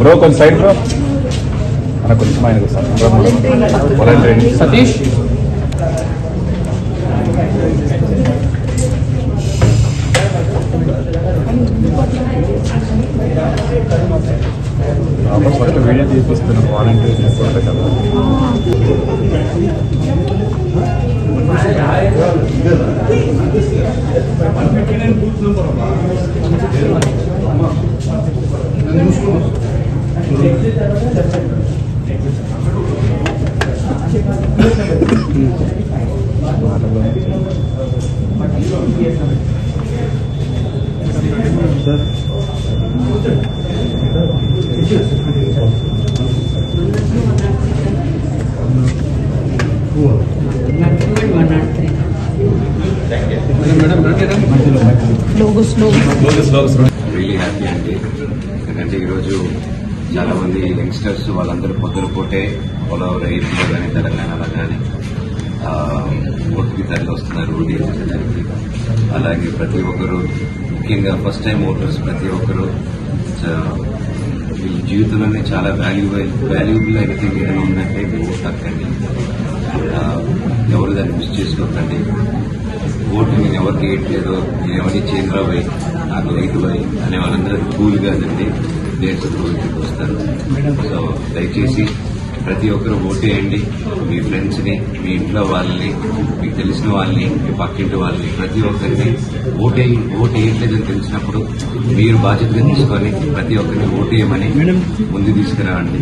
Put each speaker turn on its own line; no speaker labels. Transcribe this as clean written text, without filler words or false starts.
Bro కొంచెం side bro అన్న కొంచెం ఆయనకు వాలంటీర్ సతీష్ ఫస్ట్ వీడియో తీపిస్తున్నాం వాలంటీర్ తీసుకుంటారు కదా
రియలీ హ్యాపీ అండి. ఎందుకంటే ఈరోజు చాలా మంది యంగ్స్టర్స్ వాళ్ళందరూ పొద్దున పూటే ఆల్ ఓవర్ ఏపీలో కానీ తెలంగాణలో కానీ ఓటుకి తరలి వస్తున్నారు ఓటు వేయించడానికి. అలాగే ప్రతి ఒక్కరు ముఖ్యంగా ఫస్ట్ టైం ఓటర్స్ ప్రతి ఒక్కరు మీ జీవితంలోనే చాలా వాల్యుబుల్ ఎనీథింగ్ ఏదైనా ఉందంటే మీ ఓటు హక్కండి. ఎవరు దాన్ని మిస్ చేసుకోకండి. ఓటు నేను ఎవరికి వేయట్లేదు, నేను ఎవరిని చేంద్రా పోయి నాకు రైతు పోయి అనే వాళ్ళందరూ కూల్ కాదండి, దేశ ప్రభుత్వకి వస్తారు. సో దయచేసి ప్రతి ఒక్కరు ఓటేయండి. మీ ఫ్రెండ్స్ని, మీ ఇంట్లో వాళ్ళని, మీకు తెలిసిన వాళ్ళని, మీ పక్కింటి వాళ్ళని ప్రతి ఒక్కరిని ఓటు వేయట్లేదని తెలిసినప్పుడు మీరు బాధ్యతగా తీసుకొని ప్రతి ఒక్కరిని ఓటేయమని ముందు తీసుకురావండి.